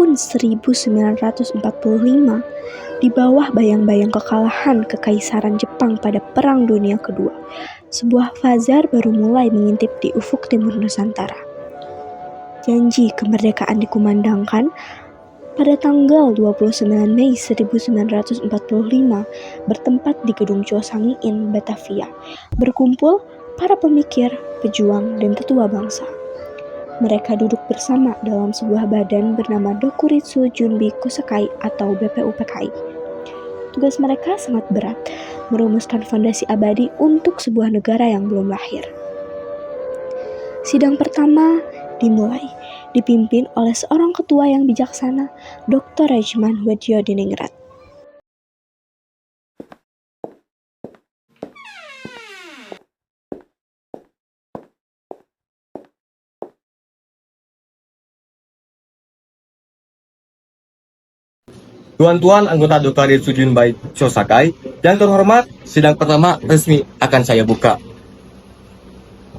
tahun 1945, di bawah bayang-bayang kekalahan Kekaisaran Jepang pada Perang Dunia Kedua, sebuah fazar baru mulai mengintip di ufuk timur Nusantara. Janji kemerdekaan dikumandangkan pada tanggal 29 Mei 1945 bertempat di Gedung Chosangiin, Batavia, berkumpul para pemikir, pejuang, dan tetua bangsa. Mereka duduk bersama dalam sebuah badan bernama Dokuritsu Junbi Kosakai atau BPUPKI. Tugas mereka sangat berat, merumuskan fondasi abadi untuk sebuah negara yang belum lahir. Sidang pertama dimulai, dipimpin oleh seorang ketua yang bijaksana, Dr. Rejman Weddiodiningrat. Tuan-tuan anggota Dokuritsu Junbi Kosakai, yang terhormat, sidang pertama resmi akan saya buka.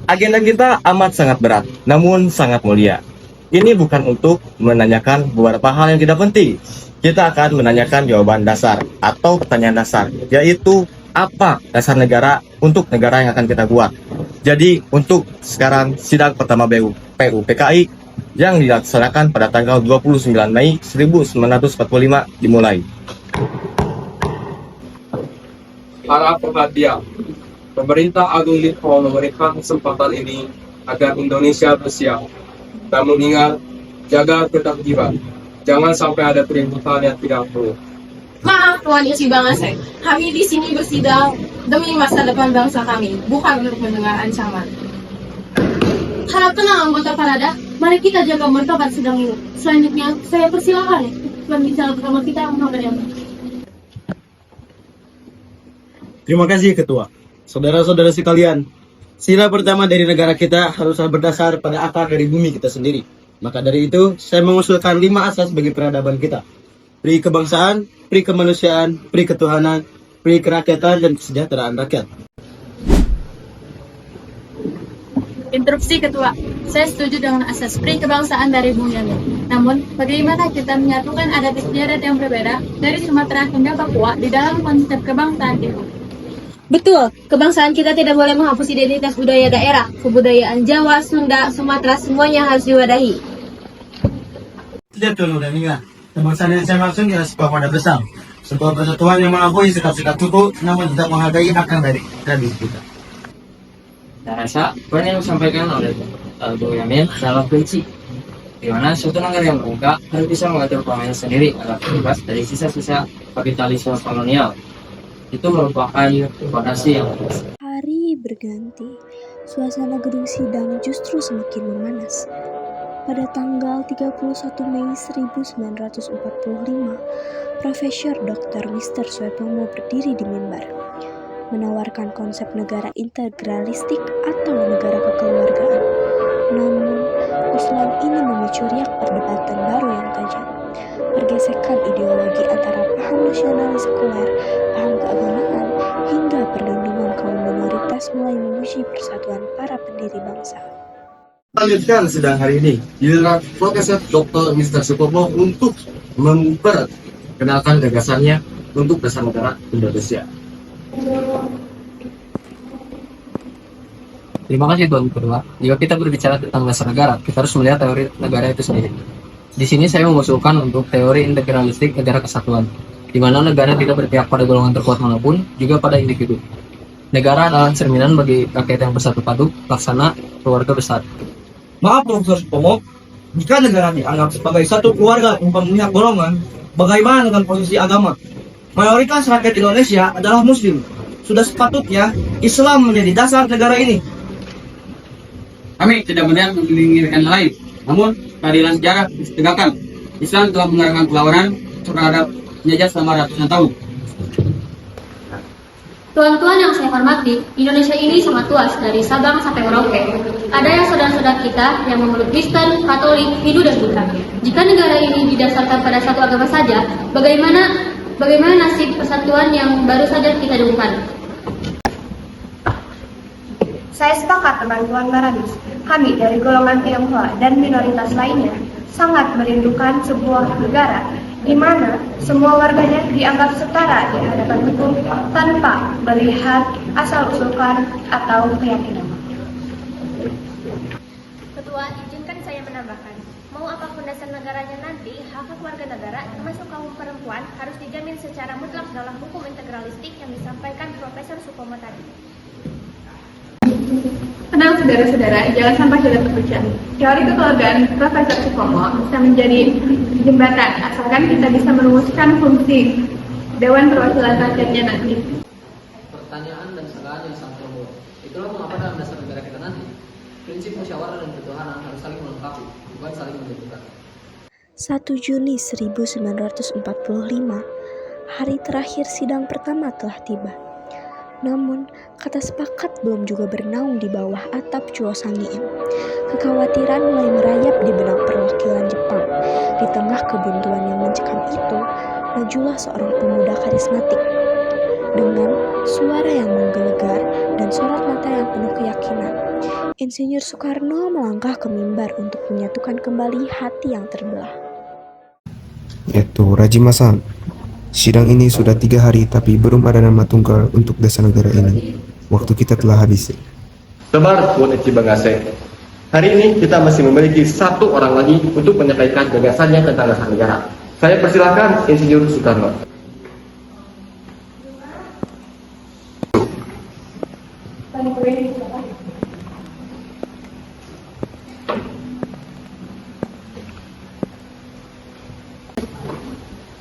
Agenda kita amat sangat berat, namun sangat mulia. Ini bukan untuk menanyakan beberapa hal yang tidak penting. Kita akan menanyakan jawaban dasar atau pertanyaan dasar, yaitu apa dasar negara untuk negara yang akan kita buat. Jadi untuk sekarang sidang pertama BPUPKI yang dilaksanakan pada tanggal 29 Mei 1945 dimulai. Para pemerhatian, pemerintah Agung Lipo memberikan kesempatan ini agar Indonesia bersiap. Namun ingat, jaga ketertiban. Jangan sampai ada keributan yang tidak perlu. Maaf Tuan Isi Bangasek, kami di sini bersidang demi masa depan bangsa kami, bukan untuk mendengar ancaman. Harap tenang anggota Parada, mari kita jaga martabat sidang ini. Selanjutnya, saya persilakan pembicara pertama kita, Muhammad Yamin. Terima kasih Ketua. Saudara-saudara sekalian, sila pertama dari negara kita haruslah berdasar pada akar dari bumi kita sendiri. Maka dari itu, saya mengusulkan 5 asas bagi peradaban kita. Pri kebangsaan, pri kemanusiaan, pri ketuhanan, pri kerakyatan, dan kesejahteraan rakyat. Interupsi Ketua, saya setuju dengan asas pri kebangsaan dari Bung Yamin. Namun, bagaimana kita menyatukan adat istiadat yang berbeda dari Sumatera hingga Papua di dalam konsep kebangsaan itu? Betul, kebangsaan kita tidak boleh menghapus identitas budaya daerah. Kebudayaan Jawa, Sunda, Sumatera semuanya harus diwadahi. Tidak Tuan Udaniga, kebangsaan yang saya maksud adalah sebuah wadah besar. Sebuah persatuan yang mengakui sikap-sikap suku, namun tidak menghargai akar dari tradisi kita. Saya rasa poin yang disampaikan oleh Bung Yamin adalah kunci, di mana suatu negara yang terbuka harus bisa mengatur pemainnya sendiri agar terbebas dari sisa-sisa kapitalisme kolonial. Itu merupakan fondasi yang bagus. Hari berganti, suasana gedung sidang justru semakin memanas. Pada tanggal 31 Mei 1945, Profesor Dr. Mr. Suepomo berdiri di mimbar, menawarkan konsep negara integralistik atau negara kekeluargaan. Namun, usulan ini memicu riak perdebatan baru yang tajam. Pergesekan ideologi antara paham nasionalis sekuler, paham keagamaan, hingga perlindungan kaum minoritas mulai menguji persatuan para pendiri bangsa. Lanjutkan sidang hari ini, giliran Profesor Dr. Mr. Supomo untuk memperkenalkan gagasannya untuk dasar negara Indonesia. Terima kasih Tuan Ketua. Jika kita berbicara tentang dasar negara, kita harus melihat teori negara itu sendiri. Di sini saya mengusulkan untuk teori integralistik negara kesatuan, di mana negara tidak berpihak pada golongan terkuat manapun, juga pada individu. Negara adalah cerminan bagi rakyat yang bersatu padu, laksana keluarga besar. Maaf Profesor Supomo, jika negara dianggap sebagai satu keluarga tanpa memihak golongan, bagaimana dengan posisi agama? Mayoritas rakyat Indonesia adalah Muslim. Sudah sepatutnya Islam menjadi dasar negara ini. Kami tidak berniat menginginkan lain, namun keadilan sejarah ditegakkan. Islam telah melarang perlawanan terhadap penjajah selama ratusan tahun. Tuan-tuan yang saya hormati, Indonesia ini sangat luas dari Sabang sampai Merauke. Ada yang saudara-saudara kita yang memeluk Kristen, Katolik, Hindu, dan Buddha. Jika negara ini didasarkan pada satu agama saja, bagaimana nasib persatuan yang baru saja kita dengungkan? Saya sepakat dengan Tuan Maranis. Kami dari golongan Tionghoa dan minoritas lainnya sangat merindukan sebuah negara di mana semua warganya dianggap setara di hadapan hukum tanpa melihat asal-usul klan atau keyakinan. Ketua, izinkan saya menambahkan, mau apapun dasar negaranya nanti, hak-hak warga negara, termasuk kaum perempuan, harus dijamin secara mutlak dalam hukum integralistik yang disampaikan Profesor Supomo tadi. Tenang saudara-saudara, jangan sampai kita terpecah. Teori kekeluargaan Profesor Supomo bisa menjadi jembatan, asalkan kita bisa merumuskan fungsi Dewan Perwakilan Rakyatnya nanti. Pertanyaan dan segala yang sangat umum. Itulah mengapa dalam dasar negara kita nanti, prinsip musyawarah dan ketuhanan harus saling melengkapi, bukan saling menjatuhkan. 1 Juni 1945, hari terakhir sidang pertama telah tiba. Namun, kata sepakat belum juga bernaung di bawah atap Chuo Sangiin. Kekhawatiran mulai merayap di benak perwakilan Jepang. Di tengah kebuntuan yang mencekam itu, majulah seorang pemuda karismatik. Dengan suara yang menggelegar dan sorot mata yang penuh keyakinan, Insinyur Soekarno melangkah ke mimbar untuk menyatukan kembali hati yang terbelah. Rajima-san, sidang ini sudah 3 hari tapi belum ada nama tunggal untuk dasar negara ini. Waktu kita telah habis. Tebar Tuan Eci Bangase. Hari ini kita masih memiliki 1 orang lagi untuk menyampaikan gagasannya tentang dasar negara. Saya persilahkan Insinyur Soekarno.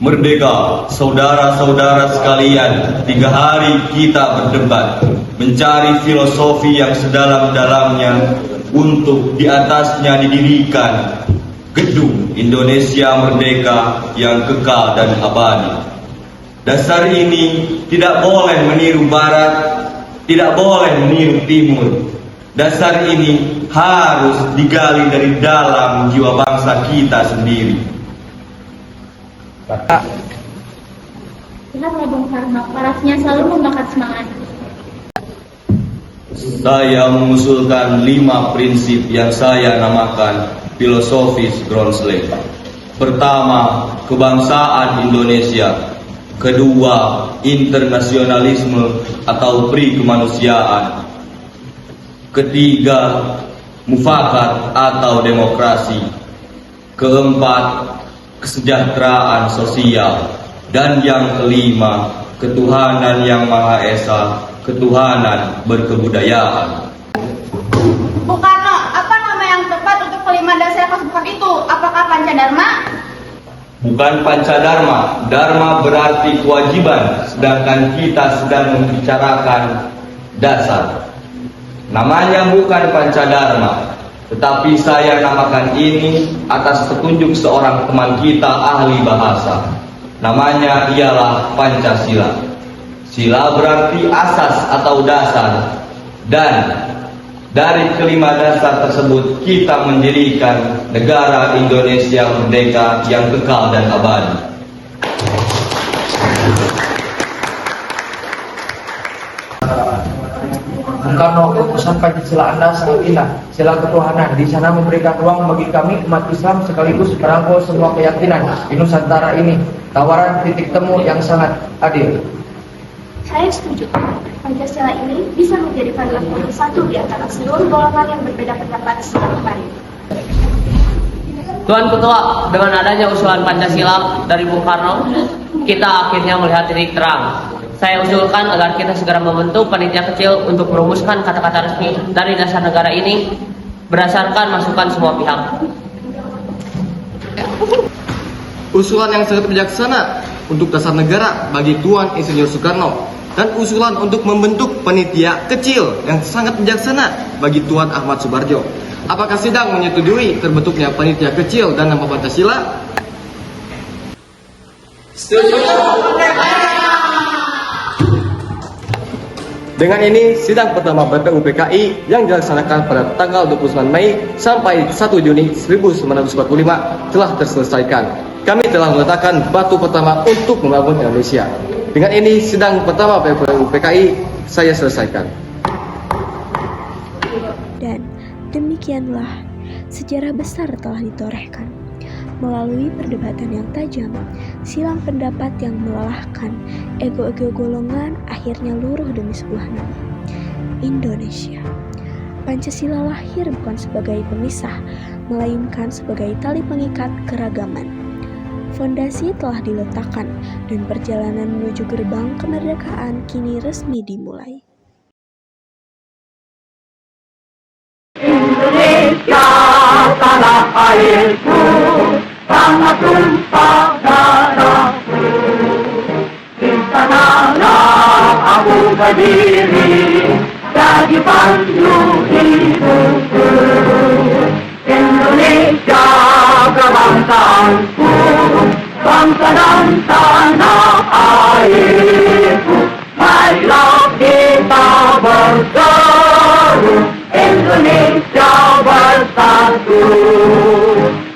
Merdeka, saudara-saudara sekalian, 3 hari kita berdebat, mencari filosofi yang sedalam-dalamnya untuk di atasnya didirikan gedung Indonesia Merdeka yang kekal dan abadi. Dasar ini tidak boleh meniru Barat, tidak boleh meniru Timur. Dasar ini harus digali dari dalam jiwa bangsa kita sendiri. Lihatlah Bung Karno, parasnya selalu membakar semangat. Saya mengusulkan 5 prinsip yang saya namakan filosofis Groundsley. Pertama, kebangsaan Indonesia. Kedua, internasionalisme atau pri kemanusiaan. Ketiga, mufakat atau demokrasi. Keempat, kesejahteraan sosial. Dan yang kelima, ketuhanan yang Maha Esa, ketuhanan berkebudayaan. Bung Karno, apa nama yang tepat untuk kelima dasar keempat itu? Apakah Pancadharma? Bukan Pancadharma. Dharma berarti kewajiban, sedangkan kita sedang membicarakan dasar. Namanya bukan Pancadharma, tetapi saya namakan ini atas petunjuk seorang teman kita ahli bahasa. Namanya ialah Pancasila. Sila berarti asas atau dasar. Dan dari kelima dasar tersebut kita mendirikan negara Indonesia Merdeka yang kekal dan abadi. Bung Karno, rumusan Pancasila Anda sangat indah. Sila ketuhanan di sana memberikan ruang bagi kami umat Islam sekaligus merangkul semua keyakinan di Nusantara ini. Tawaran titik temu yang sangat adil. Saya setuju. Pancasila ini bisa menjadi platform satu di antara seluruh golongan yang berbeda pendapat seluruh hari. Tuan Ketua, dengan adanya usulan Pancasila dari Bung Karno, kita akhirnya melihat titik terang. Saya usulkan agar kita segera membentuk panitia kecil untuk merumuskan kata-kata resmi dari dasar negara ini berdasarkan masukan semua pihak. Usulan yang sangat bijaksana untuk dasar negara bagi Tuan Insinyur Soekarno, dan usulan untuk membentuk panitia kecil yang sangat bijaksana bagi Tuan Ahmad Subarjo. Apakah sidang menyetujui terbentuknya panitia kecil dan nama Pancasila? Setuju. Dengan ini, sidang pertama BPUPKI yang dilaksanakan pada tanggal 29 Mei sampai 1 Juni 1945 telah terselesaikan. Kami telah meletakkan batu pertama untuk membangun Indonesia. Dengan ini, sidang pertama BPUPKI saya selesaikan. Dan demikianlah sejarah besar telah ditorehkan. Melalui perdebatan yang tajam, silang pendapat yang melelahkan, ego-ego golongan akhirnya luruh demi sebuah nama, Indonesia. Pancasila lahir bukan sebagai pemisah, melainkan sebagai tali pengikat keragaman. Fondasi telah diletakkan dan perjalanan menuju gerbang kemerdekaan kini resmi dimulai. Indonesia tanah airku, tanah tumpah darahku. Di sanalah aku berdiri, jadi pandu hidupku. Indonesia kebangsaanku, bangsa dan tanah airku. Marilah kita berseru, Indonesia bersatu.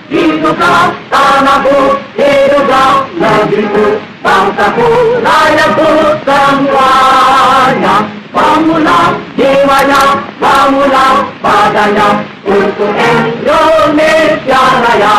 Hiduplah tanahku, hiduplah negeriku, bangsaku, rakyatku semuanya. Bangunlah jiwanya, bangunlah badannya untuk Indonesia Raya.